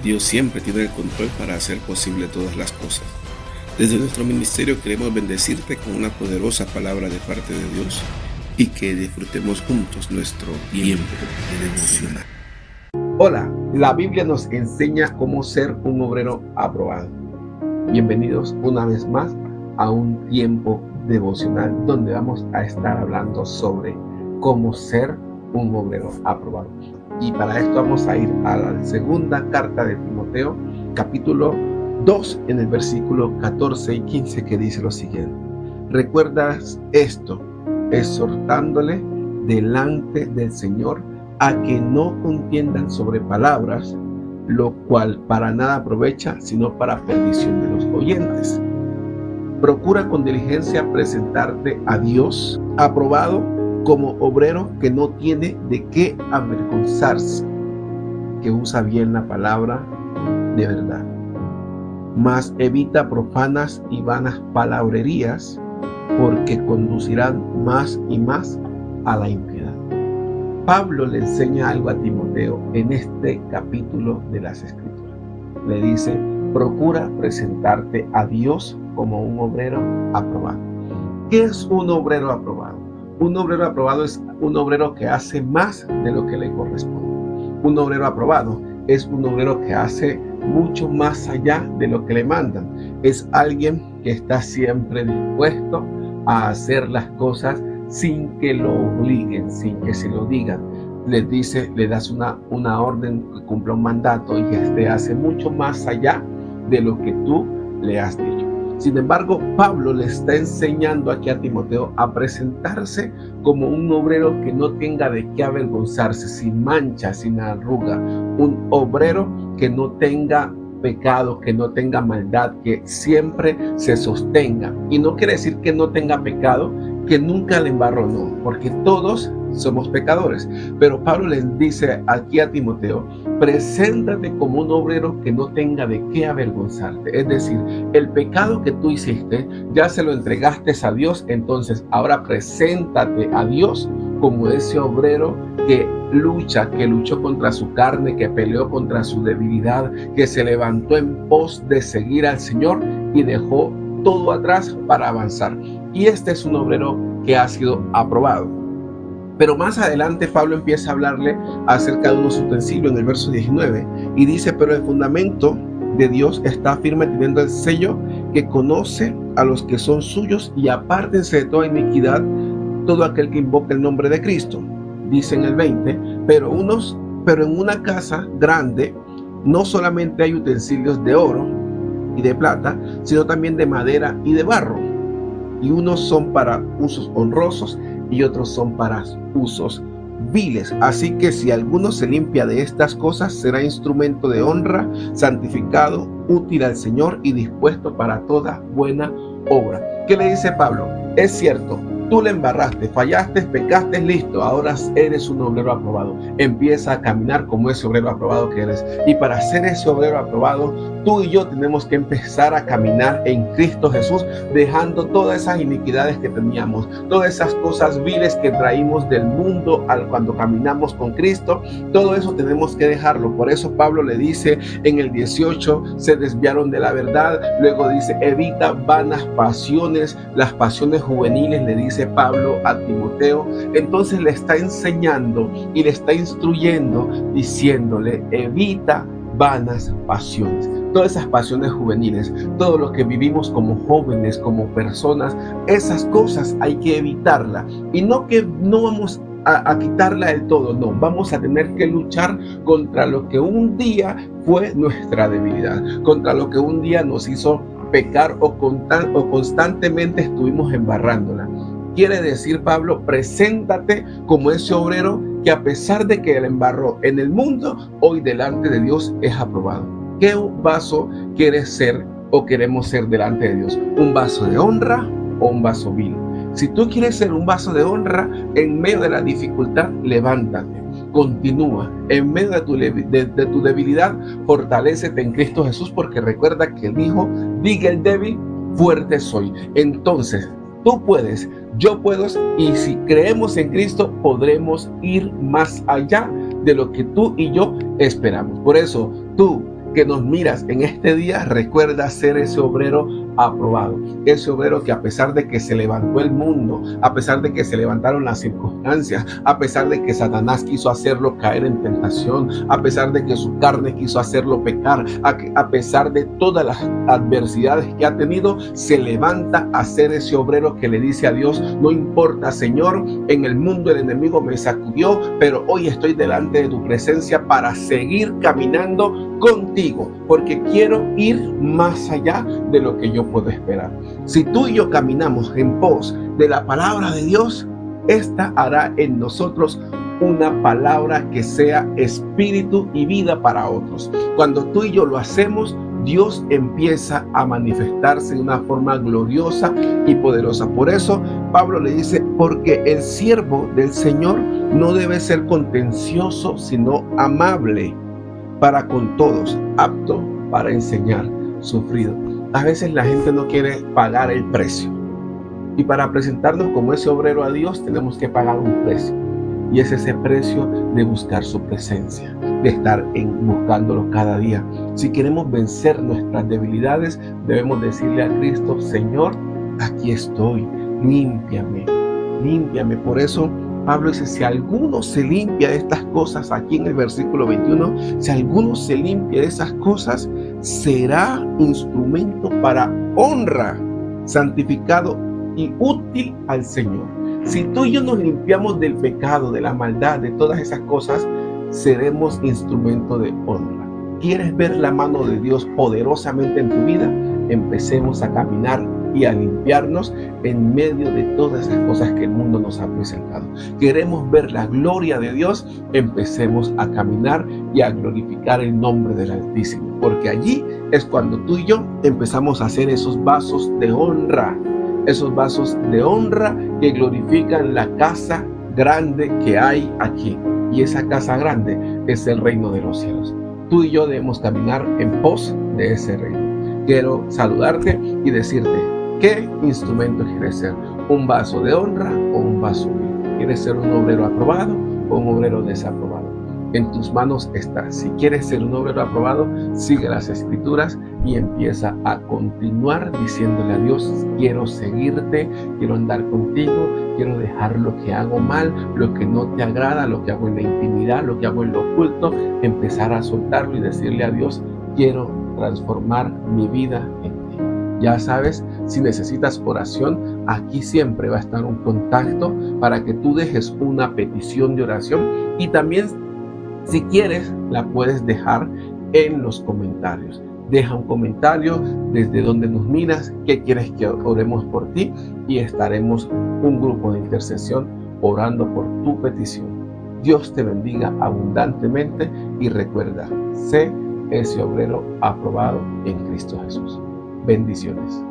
Dios siempre tiene el control para hacer posible todas las cosas. Desde nuestro ministerio queremos bendecirte con una poderosa palabra de parte de Dios y que disfrutemos juntos nuestro tiempo de devocional. Hola, la Biblia nos enseña cómo ser un obrero aprobado. Bienvenidos una vez más a un tiempo devocional donde vamos a estar hablando sobre cómo ser un obrero aprobado. Y para esto vamos a ir a la segunda carta de Timoteo, capítulo 2, en el versículo 14 y 15, que dice lo siguiente: recuerdas esto, exhortándole delante del Señor a que no contiendan sobre palabras, lo cual para nada aprovecha, sino para perdición de los oyentes. Procura con diligencia presentarte a Dios aprobado como obrero que no tiene de qué avergonzarse, que usa bien la palabra de verdad. Mas evita profanas y vanas palabrerías, porque conducirán más y más a la impiedad. Pablo le enseña algo a Timoteo en este capítulo de las Escrituras. Le dice: procura presentarte a Dios como un obrero aprobado. ¿Qué es un obrero aprobado? Un obrero aprobado es un obrero que hace más de lo que le corresponde. Un obrero aprobado es un obrero que hace mucho más allá de lo que le mandan. Es alguien que está siempre dispuesto a hacer las cosas sin que lo obliguen, sin que se lo digan. Le das una orden que cumpla un mandato y hace mucho más allá de lo que tú le has dicho. Sin embargo, Pablo le está enseñando aquí a Timoteo a presentarse como un obrero que no tenga de qué avergonzarse, sin mancha, sin arruga, un obrero que no tenga pecado, que no tenga maldad, que siempre se sostenga. Y no quiere decir que no tenga pecado, que nunca le embarró, no, porque todos somos pecadores. Pero Pablo les dice aquí a Timoteo: preséntate como un obrero que no tenga de qué avergonzarte. Es decir, el pecado que tú hiciste ya se lo entregaste a Dios, entonces ahora preséntate a Dios como ese obrero que luchó contra su carne, que peleó contra su debilidad, que se levantó en pos de seguir al Señor y dejó todo atrás para avanzar. Y este es un obrero que ha sido aprobado. Pero más adelante Pablo empieza a hablarle acerca de unos utensilios en el verso 19 y dice: pero el fundamento de Dios está firme, teniendo el sello que conoce a los que son suyos, y apártense de toda iniquidad todo aquel que invoque el nombre de Cristo. Dice en el 20: pero en una casa grande no solamente hay utensilios de oro y de plata, sino también de madera y de barro, y unos son para usos honrosos y otros son para usos viles. Así que si alguno se limpia de estas cosas, será instrumento de honra, santificado, útil al Señor y dispuesto para toda buena obra. ¿Qué le dice Pablo? Es cierto, tú le embarraste, fallaste, pecaste, listo, ahora eres un obrero aprobado. Empieza a caminar como ese obrero aprobado que eres. Y para ser ese obrero aprobado, tú y yo tenemos que empezar a caminar en Cristo Jesús, dejando todas esas iniquidades que teníamos, todas esas cosas viles que traímos del mundo cuando caminamos con Cristo. Todo eso tenemos que dejarlo. Por eso Pablo le dice en el 18: se desviaron de la verdad. Luego dice: evita vanas pasiones, las pasiones juveniles, le dice Pablo a Timoteo. Entonces le está enseñando y le está instruyendo, diciéndole: evita vanas pasiones, todas esas pasiones juveniles, todo lo que vivimos como jóvenes, como personas, esas cosas hay que evitarlas. Y no que no vamos a quitarla del todo, no, vamos a tener que luchar contra lo que un día fue nuestra debilidad, contra lo que un día nos hizo pecar o constantemente estuvimos embarrándola. Quiere decir Pablo: preséntate como ese obrero que, a pesar de que la embarró en el mundo, hoy delante de Dios es aprobado. ¿Qué vaso quieres ser o queremos ser delante de Dios? ¿Un vaso de honra o un vaso vil? Si tú quieres ser un vaso de honra, en medio de la dificultad, levántate, continúa. En medio de tu debilidad, fortalécete en Cristo Jesús, porque recuerda que Él dijo: diga el débil, fuerte soy. Entonces, tú puedes, yo puedo, y si creemos en Cristo, podremos ir más allá de lo que tú y yo esperamos. Por eso, tú que nos miras en este día, recuerda ser ese obrero aprobado. Ese obrero que a pesar de que se levantó el mundo, a pesar de que se levantaron las circunstancias, a pesar de que Satanás quiso hacerlo caer en tentación, a pesar de que su carne quiso hacerlo pecar, a pesar de todas las adversidades que ha tenido, se levanta a ser ese obrero que le dice a Dios: no importa, Señor, en el mundo el enemigo me sacudió, pero hoy estoy delante de tu presencia para seguir caminando contigo, porque quiero ir más allá de lo que yo puedo esperar. Si tú y yo caminamos en pos de la palabra de Dios, esta hará en nosotros una palabra que sea espíritu y vida para otros. Cuando tú y yo lo hacemos, Dios empieza a manifestarse de una forma gloriosa y poderosa. Por eso Pablo le dice: porque el siervo del Señor no debe ser contencioso, sino amable para con todos, apto para enseñar, sufrido. A veces la gente no quiere pagar el precio, y para presentarnos como ese obrero a Dios tenemos que pagar un precio, y es ese precio de buscar su presencia, de estar buscándolo cada día. Si queremos vencer nuestras debilidades, debemos decirle a Cristo: Señor, aquí estoy, límpiame, límpiame. Por eso Pablo dice: si alguno se limpia de estas cosas, aquí en el versículo 21, si alguno se limpia de esas cosas, será instrumento para honra, santificado y útil al Señor. Si tú y yo nos limpiamos del pecado, de la maldad, de todas esas cosas, seremos instrumento de honra. ¿Quieres ver la mano de Dios poderosamente en tu vida? Empecemos a caminar y a limpiarnos en medio de todas esas cosas que el mundo nos ha presentado. Queremos ver la gloria de Dios, empecemos a caminar y a glorificar el nombre del Altísimo, porque allí es cuando tú y yo empezamos a hacer esos vasos de honra, esos vasos de honra que glorifican la casa grande que hay aquí. Y esa casa grande es el reino de los cielos. Tú y yo debemos caminar en pos de ese reino. Quiero saludarte y decirte: ¿qué instrumento quieres ser? ¿Un vaso de honra o un vaso vil? ¿Quieres ser un obrero aprobado o un obrero desaprobado? En tus manos está. Si quieres ser un obrero aprobado, sigue las Escrituras y empieza a continuar diciéndole a Dios: quiero seguirte, quiero andar contigo, quiero dejar lo que hago mal, lo que no te agrada, lo que hago en la intimidad, lo que hago en lo oculto, empezar a soltarlo y decirle a Dios: quiero transformar mi vida en ti. Ya sabes, si necesitas oración, aquí siempre va a estar un contacto para que tú dejes una petición de oración, y también, si quieres, la puedes dejar en los comentarios. Deja un comentario desde donde nos miras, qué quieres que oremos por ti, y estaremos un grupo de intercesión orando por tu petición. Dios te bendiga abundantemente y recuerda, sé ese obrero aprobado en Cristo Jesús. Bendiciones.